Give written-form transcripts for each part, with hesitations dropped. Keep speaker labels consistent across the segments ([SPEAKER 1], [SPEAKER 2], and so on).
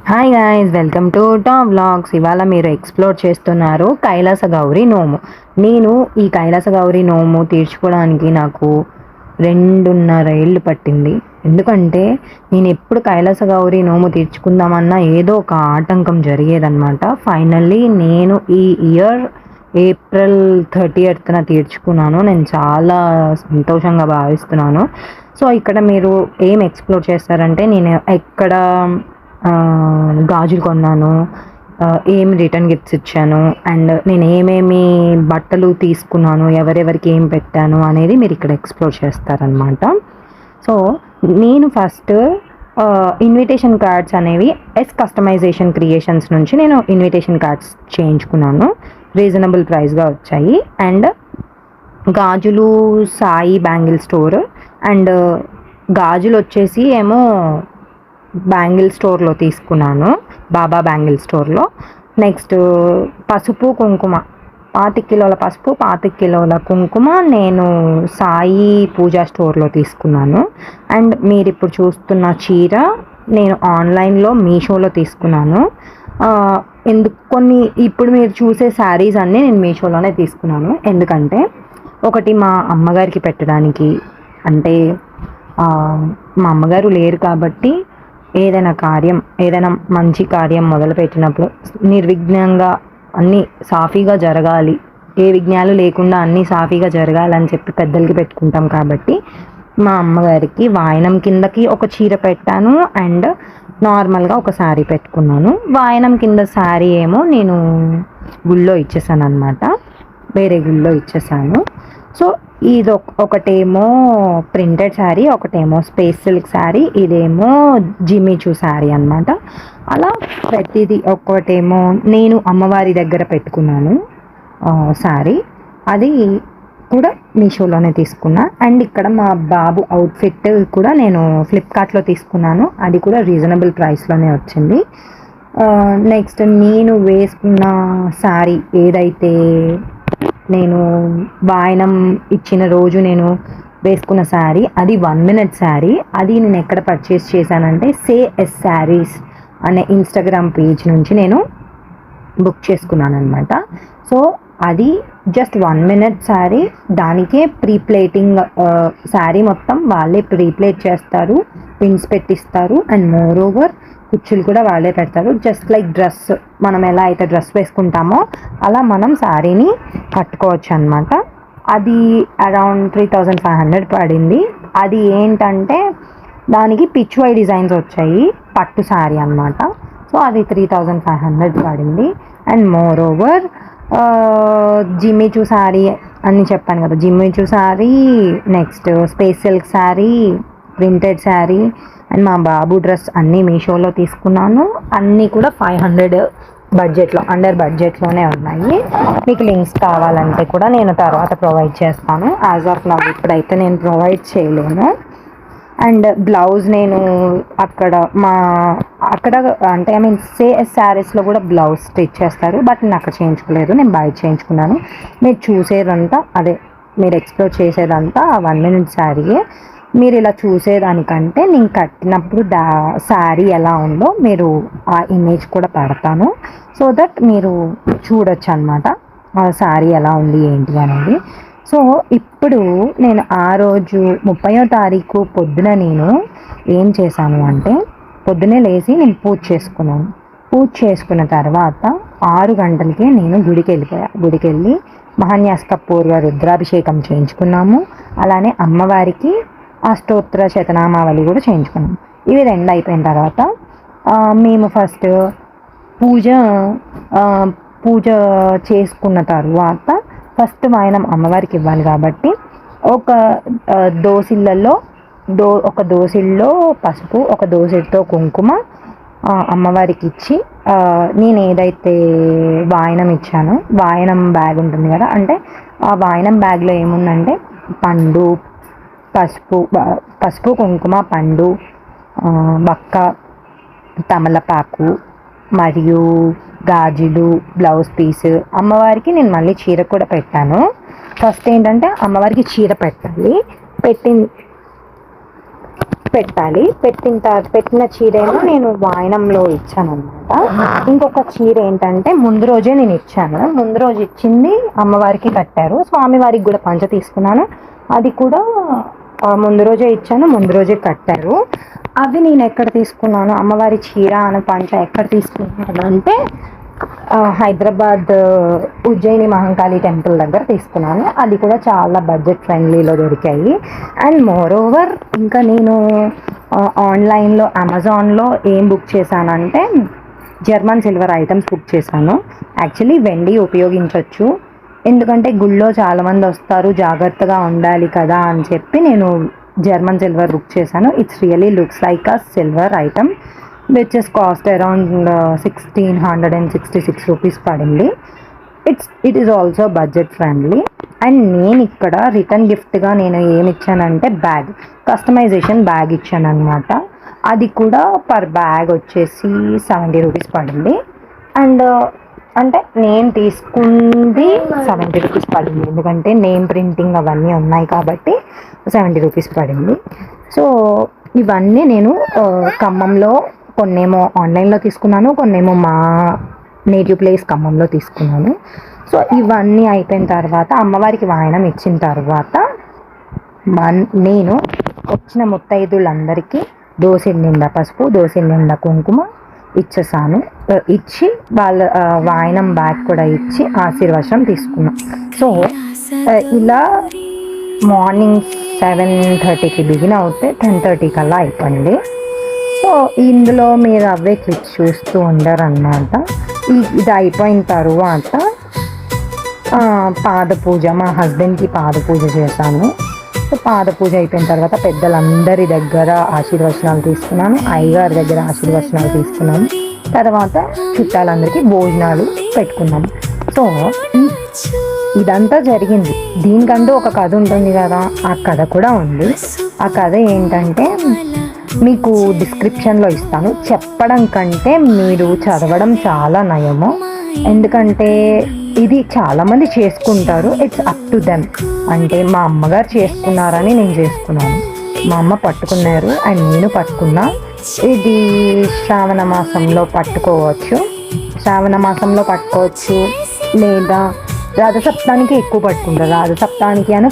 [SPEAKER 1] Hi guys, welcome to top vlogs. ఇవాళ మీరు explore చేస్తున్నారు కైలాస గౌరి నోము. నేను ఈ కైలాస గౌరి నోము తీర్చుకోవడానికి నాకు 2.5 ఏళ్ళు పట్టింది. ఎందుకంటే నేను ఎప్పుడు కైలాస గౌరి నోము తీర్చుకుందామన్నా ఏదో ఒక ఆటంకం జరిగేదన్నమాట. ఫైనల్లీ నేను ఈ ఇయర్ ఏప్రిల్ 30న తీర్చుకున్నాను. నేను చాలా సంతోషంగా భావిస్తున్నాను. సో ఇక్కడ మీరు ఏం ఎక్స్ప్లోర్ చేస్తారంటే, నేను ఎక్కడ గాజులు కొన్నాను, ఏం రిటర్న్ గిఫ్ట్స్ ఇచ్చాను, అండ్ నేను ఏమేమి బట్టలు తీసుకున్నాను, ఎవరెవరికి ఏం పెట్టాను అనేది మీరు ఇక్కడ ఎక్స్ప్లోర్ చేస్తారనమాట. సో నేను ఫస్ట్ ఇన్విటేషన్ కార్డ్స్ అనేవి కస్టమైజేషన్ క్రియేషన్స్ నుంచి నేను ఇన్విటేషన్ కార్డ్స్ చేయించుకున్నాను. రీజనబుల్ ప్రైస్గా వచ్చాయి. అండ్ గాజులు సాయి బ్యాంగిల్ స్టోర్, అండ్ గాజులు వచ్చేసి ఏమో బ్యాంగిల్ స్టోర్లో తీసుకున్నాను, బాబా బ్యాంగిల్ స్టోర్లో. నెక్స్ట్ పసుపు కుంకుమ, 25 కిలోల పసుపు, 25 కిలోల కుంకుమ నేను సాయి పూజా స్టోర్లో తీసుకున్నాను. అండ్ మీరు ఇప్పుడు చూస్తున్న చీర నేను ఆన్లైన్లో మీషోలో తీసుకున్నాను. కొన్ని ఇప్పుడు మీరు చూసే శారీస్ అన్నీ నేను మీషోలోనే తీసుకున్నాను. ఎందుకంటే ఒకటి మా అమ్మగారికి పెట్టడానికి, అంటే మా అమ్మగారు లేరు కాబట్టి ఏదైనా మంచి కార్యం మొదలుపెట్టినప్పుడు నిర్విఘ్నంగా అన్నీ సాఫీగా జరగాలి, ఏ విఘ్నాలు లేకుండా అన్నీ సాఫీగా జరగాలని చెప్పి పెద్దలకి పెట్టుకుంటాం. కాబట్టి మా అమ్మగారికి వాయనం కిందకి ఒక చీర పెట్టాను, అండ్ నార్మల్గా ఒక శారీ పెట్టుకున్నాను. వాయనం కింద శారీ ఏమో నేను గుళ్ళో ఇచ్చేసాను అనమాట, వేరే గుళ్ళో ఇచ్చేసాను. సో ఇది ఒకటేమో ప్రింటెడ్ శారీ, ఒకటేమో స్పేస్ సిల్క్ శారీ, ఇదేమో జిమ్మిచూ శారీ అనమాట. అలా ప్రతిదీ, ఒకటేమో నేను అమ్మవారి దగ్గర పెట్టుకున్నాను శారీ, అది కూడా మీషోలోనే తీసుకున్నా. అండ్ ఇక్కడ మా బాబు అవుట్ఫిట్ కూడా నేను ఫ్లిప్కార్ట్లో తీసుకున్నాను, అది కూడా రీజనబుల్ ప్రైస్లోనే వచ్చింది. నెక్స్ట్ నేను వేసుకున్న శారీ ఏదైతే నేను వాయనం ఇచ్చిన రోజు నేను వేసుకున్న శారీ, అది 1 minute శారీ. అది నేను ఎక్కడ పర్చేస్ చేశానంటే ఎస్ శారీస్ అనే ఇన్స్టాగ్రామ్ పేజ్ నుంచి నేను బుక్ చేసుకున్నాను అనమాట. సో అది జస్ట్ 1 minute శారీ, దానికే ప్రీప్లేటింగ్, శారీ మొత్తం వాళ్ళే ప్రీప్లేట్ చేస్తారు, పిన్స్ పెట్టిస్తారు, అండ్ మోర్ ఓవర్ కుచ్చులు కూడా వాళ్ళే పెడతారు. జస్ట్ లైక్ డ్రెస్, మనం ఎలా అయితే డ్రెస్ వేసుకుంటామో అలా మనం శారీని కట్టుకోవచ్చు అనమాట. అది అరౌండ్ 3500 పడింది. అది ఏంటంటే దానికి పిచ్వై డిజైన్స్ వచ్చాయి, పట్టు శారీ అనమాట. సో అది 3500 పడింది. And more over Jimmy Choo sari అని చెప్పాను కదా, Jimmy Choo sari, next space silk sari, printed sari, and మా బాబు డ్రెస్ అన్నీ మీషోలో తీసుకున్నాను. అన్నీ కూడా 500 బడ్జెట్లో, అండర్ బడ్జెట్లోనే ఉన్నాయి. మీకు లింక్స్ కావాలంటే కూడా నేను తర్వాత ప్రొవైడ్ చేస్తాను. యాజ్ ఆఫ్ నౌ ఇప్పుడైతే నేను ప్రొవైడ్ చేయలేను. అండ్ బ్లౌజ్ నేను అక్కడ అంటే ఐ మీన్ శారీస్లో కూడా బ్లౌజ్ స్టిచ్ చేస్తారు, బట్ నేను అక్కడ చేయించుకోలేదు, నేను బయట చేయించుకున్నాను. మీరు చూసేదంతా మీరు ఎక్స్ప్లోర్ చేసేదంతా 1 minute శారీయే. మీరు ఇలా చూసేదానికంటే నేను కట్టినప్పుడు శారీ ఎలా ఉందో మీరు ఆ ఇమేజ్ కూడా పెడతాను, సో దట్ మీరు చూడొచ్చు అనమాట ఆ శారీ ఎలా ఉంది ఏంటి అనేది. సో ఇప్పుడు నేను ఆ రోజు 30వ తారీఖు పొద్దున నేను ఏం చేశాను అంటే, పొద్దునే లేచి నేను పూజ చేసుకున్నాను. పూజ చేసుకున్న తర్వాత 6 గంటలకే నేను గుడికి వెళ్ళి మహాన్యాసపూర్వ రుద్రాభిషేకం చేయించుకున్నాము. అలానే అమ్మవారికి అష్టోత్తర శతనామావళి కూడా చేయించుకున్నాం. ఇవి 2 అయిపోయిన తర్వాత మేము ఫస్ట్ పూజ చేసుకున్న తర్వాత ఫస్ట్ వాయనం అమ్మవారికి ఇవ్వాలి కాబట్టి ఒక దోసిల్లో పసుపు, ఒక దోసిడితో కుంకుమ అమ్మవారికి ఇచ్చి, నేను ఏదైతే వాయనం ఇచ్చానో, వాయనం బ్యాగ్ ఉంటుంది కదా, అంటే ఆ వాయనం బ్యాగ్లో ఏముందంటే పండు, పసుపు కుంకుమ, పండు, బక్క, తమలపాకు మరియు గాజులు, బ్లౌజ్ పీస్. అమ్మవారికి నేను మళ్ళీ చీర కూడా పెట్టాను. ఫస్ట్ ఏంటంటే అమ్మవారికి చీర పెట్టాలి, పెట్టాలి. పెట్టిన చీరేమో నేను వాయనంలో ఇచ్చాను అనమాట. ఇంకొక చీర ఏంటంటే ముందు రోజే నేను ఇచ్చాను. ముందు రోజు ఇచ్చింది అమ్మవారికి కట్టారు. స్వామివారికి కూడా పంచ తీసుకున్నాను, అది కూడా ముందు రోజే ఇచ్చాను, ముందు రోజే కట్టారు. అవి నేను ఎక్కడ తీసుకున్నాను, అమ్మవారి చీర అని పంచ ఎక్కడ తీసుకున్నాను అంటే హైదరాబాద్ ఉజ్జయిని మహంకాళి టెంపుల్ దగ్గర తీసుకున్నాను. అది కూడా చాలా బడ్జెట్ ఫ్రెండ్లీలో దొరికాయి. అండ్ మోర్ ఓవర్ ఇంకా నేను ఆన్లైన్లో అమెజాన్లో ఏం బుక్ చేశానంటే జర్మన్ సిల్వర్ ఐటమ్స్ బుక్ చేశాను. యాక్చువల్లీ వెండి ఉపయోగించవచ్చు, ఎందుకంటే గుళ్ళో చాలామంది వస్తారు, జాగ్రత్తగా ఉండాలి కదా అని చెప్పి నేను జర్మన్ సిల్వర్ బుక్ చేశాను. It's really looks like a silver item which is cost around 1666 rupees పడింది. It is also budget friendly. And నేను ఇక్కడ రిటర్న్ గిఫ్ట్గా నేను ఏమి ఇచ్చానంటే బ్యాగ్, కస్టమైజేషన్ బ్యాగ్ ఇచ్చాను అనమాట. అది కూడా పర్ బ్యాగ్ వచ్చేసి 70 రూపీస్ పడింది. అండ్ అంటే నేను తీసుకుంది 70 రూపీస్ పడింది, ఎందుకంటే నేమ్ ప్రింటింగ్ అవన్నీ ఉన్నాయి కాబట్టి 70 రూపీస్ పడింది. సో ఇవన్నీ నేను ఖమ్మంలో కొన్నేమో ఆన్లైన్లో తీసుకున్నాను, కొన్నేమో మా నేటివ్ ప్లేస్ ఖమ్మంలో తీసుకున్నాను. సో ఇవన్నీ అయిపోయిన తర్వాత అమ్మవారికి వాయనం ఇచ్చిన తర్వాత నేను వచ్చిన ముత్తైదులందరికీ దోసెడు నిండా పసుపు, దోసెడు నిండా కుంకుమ ఇచ్చేసాను. ఇచ్చి వాళ్ళ వాయనం బ్యాగ్ కూడా ఇచ్చి ఆశీర్వచనం తీసుకున్నాం. సో ఇలా మార్నింగ్ 7:30కి బిగిన్ అవుతే 10:30 కల్లా అయిపోయింది. సో ఇందులో మీరు అవే క్లిప్స్ చూస్తూ ఉండరన్నమాట. ఇది అయిపోయిన తర్వాత పాద పూజ, మా హస్బెండ్కి పాద పూజ చేశాను. సో పాద పూజ అయిపోయిన తర్వాత పెద్దలందరి దగ్గర ఆశీర్వచనాలు తీసుకున్నాను, అయ్యగారి దగ్గర ఆశీర్వచనాలు తీసుకున్నాను. తర్వాత చుట్టాలందరికీ భోజనాలు పెట్టుకున్నాము. సో ఇదంతా జరిగింది. దీనికంటూ ఒక కథ ఉంటుంది కదా, ఆ కథ కూడా ఉంది. ఆ కథ ఏంటంటే మీకు డిస్క్రిప్షన్లో ఇస్తాను. చెప్పడం కంటే మీరు చదవడం చాలా నయము, ఎందుకంటే ఇది చాలామంది చేసుకుంటారు. It's up to them. అంటే మా అమ్మగారు చేసుకున్నారని నేను చేసుకున్నాను, మా అమ్మ పట్టుకున్నారు అండ్ నేను పట్టుకున్నా. ఇది శ్రావణ మాసంలో పట్టుకోవచ్చు, లేదా రథసప్తానికి ఎక్కువ పట్టుకుంటారు. రథసప్తానికి అని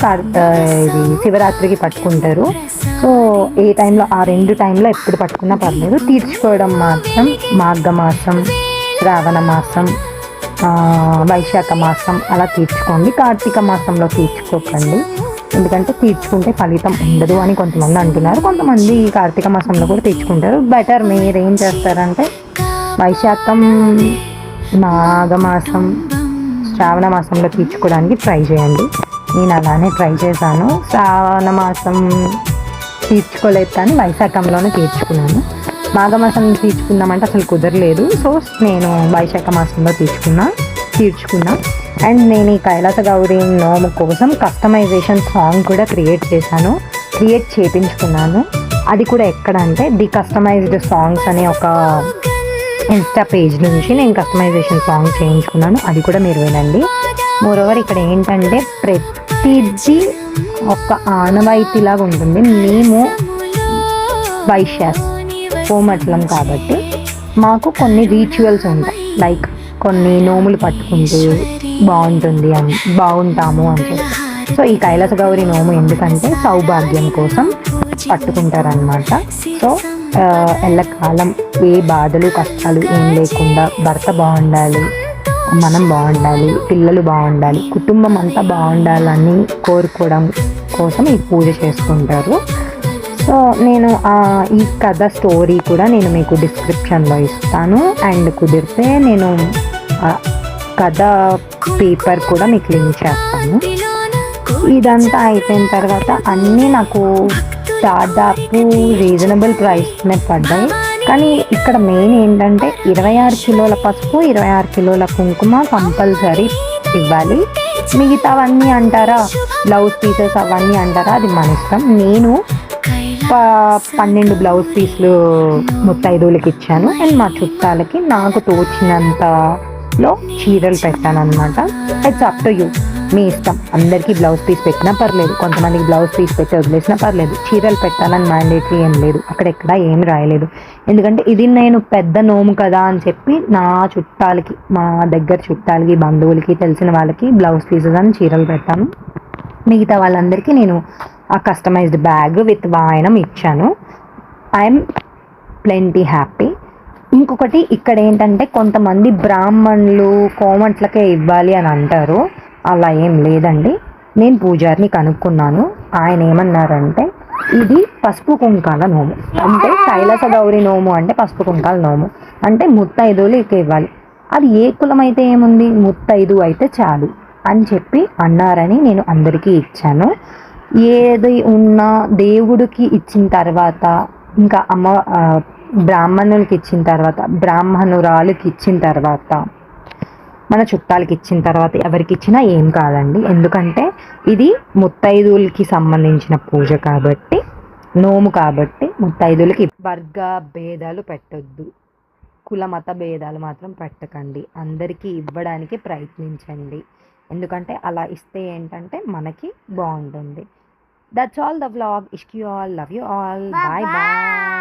[SPEAKER 1] ఇది శివరాత్రికి పట్టుకుంటారు. సో ఏ టైంలో, ఆ 2 టైంలో ఎప్పుడు పట్టుకున్నా పర్లేదు. తీర్చుకోవడం మాత్రం మాఘమాసం, శ్రావణ మాసం, వైశాఖ మాసం అలా తీర్చుకోండి. కార్తీక మాసంలో తీర్చుకోకండి, ఎందుకంటే తీర్చుకుంటే ఫలితం ఉండదు అని కొంతమంది అంటున్నారు. కొంతమంది కార్తీక మాసంలో కూడా తీర్చుకుంటారు. బెటర్ మీరు ఏం చేస్తారంటే వైశాఖం, మాఘమాసం, శ్రావణ మాసంలో తీర్చుకోవడానికి ట్రై చేయండి. నేను అలానే ట్రై చేశాను. శ్రావణ మాసం తీర్చుకోలేదు కానీ వైశాఖంలోనే తీర్చుకున్నాను. మాఘమాసం తీర్చుకుందామంటే అసలు కుదరలేదు. సో నేను వైశాఖ మాసంలో తీర్చుకున్నా. అండ్ నేను ఈ కైలాస గౌరీ నోము కోసం కస్టమైజేషన్ సాంగ్ కూడా క్రియేట్ చేయించుకున్నాను. అది కూడా ఎక్కడ అంటే ది కస్టమైజ్డ్ సాంగ్స్ అనే ఒక ఇన్స్టా పేజ్ నుంచి నేను కస్టమైజేషన్ సాంగ్ చేయించుకున్నాను. అది కూడా మీరు వినండి. మోరోవర్ ఇక్కడ ఏంటంటే ప్రతిదీ ఒక ఆనవాయితీలాగా ఉంటుంది. మేము వైశ్యాస్ కోమట్లం కాబట్టి మాకు కొన్ని రిచువల్స్ ఉంటాయి. లైక్ కొన్ని నోములు పట్టుకుంటే బాగుంటాము అని చెప్పి. సో ఈ కైలాస గౌరి నోము ఎందుకంటే సౌభాగ్యం కోసం పట్టుకుంటారనమాట. సో ఎల్లకాలం ఏ బాధలు కష్టాలు ఏం లేకుండా భర్త బాగుండాలి, మనం బాగుండాలి, పిల్లలు బాగుండాలి, కుటుంబం అంతా బాగుండాలని కోరుకోవడం కోసం ఈ పూజ చేసుకుంటారు. సో నేను ఈ కథ స్టోరీ కూడా నేను మీకు డిస్క్రిప్షన్లో ఇస్తాను. అండ్ కుదిరితే నేను కథ పేపర్ కూడా మీకు లింక్ చేస్తాను. ఇదంతా అయిపోయిన తర్వాత అన్నీ నాకు దాదాపు రీజనబుల్ ప్రైస్నే పడ్డాయి. కానీ ఇక్కడ మెయిన్ ఏంటంటే 26 కిలోల పసుపు, 26 కిలోల కుంకుమ కంపల్సరీ ఇవ్వాలి. మిగతావన్నీ అంటారా, బ్లౌజ్ పీసెస్ అవన్నీ అంటారా, అది మన ఇష్టం. నేను 12 బ్లౌజ్ పీస్లు ముత్తైదువులకి ఇచ్చాను. అండ్ మా చుట్టాలకి నాకు తోచినంతలో చీరలు పెట్టాను అనమాట. It's up to you. మీ ఇష్టం. అందరికీ బ్లౌజ్ పీస్ పెట్టినా పర్లేదు, కొంతమందికి బ్లౌజ్ పీస్ పెట్టి వదిలేసినా పర్లేదు. చీరలు పెట్టాలని మ్యాండేటరీ ఏం లేదు, అక్కడెక్కడ ఏం రాయలేదు. ఎందుకంటే ఇది నేను పెద్ద నోము కదా అని చెప్పి నా చుట్టాలకి, మా దగ్గర చుట్టాలకి, బంధువులకి, తెలిసిన వాళ్ళకి బ్లౌజ్ పీసెస్ అని చీరలు పెట్టాను. మిగతా వాళ్ళందరికీ నేను ఆ కస్టమైజ్డ్ బ్యాగ్ విత్ వాయనం ఇచ్చాను. I'm plenty happy. ఇంకొకటి ఇక్కడ ఏంటంటే కొంతమంది బ్రాహ్మణులు కోమట్లకే ఇవ్వాలి అని అంటారు. అలా ఏం లేదండి. నేను పూజారిని కనుక్కున్నాను. ఆయన ఏమన్నారంటే ఇది పసుపు కుంకాల నోము, అంటే కైలాస గౌరి నోము అంటే పసుపు కుంకాల నోము, అంటే ముత్తైదువులకి ఇవ్వాలి. అది ఏ కులం అయితే ఏముంది, ముత్తైదు అయితే చాలు అని చెప్పి అన్నారని నేను అందరికీ ఇచ్చాను. ఏది ఉన్నా దేవుడికి ఇచ్చిన తర్వాత, ఇంకా బ్రాహ్మణులకి ఇచ్చిన తర్వాత, బ్రాహ్మణురాలకి ఇచ్చిన తర్వాత, మన చుట్టాలకి ఇచ్చిన తర్వాత ఎవరికి ఇచ్చినా ఏం కాదండి. ఎందుకంటే ఇది ముత్తైదువులకి సంబంధించిన పూజ కాబట్టి, నోము కాబట్టి ముత్తైదువులకి వర్గ భేదాలు పెట్టొద్దు, కుల మత భేదాలు మాత్రం పెట్టకండి. అందరికీ ఇవ్వడానికి ప్రయత్నించండి. ఎందుకంటే అలా ఇస్తే ఏంటంటే మనకి బాగుంటుంది. That's all the vlog. ఇష్క్ you all, love you all, bye bye.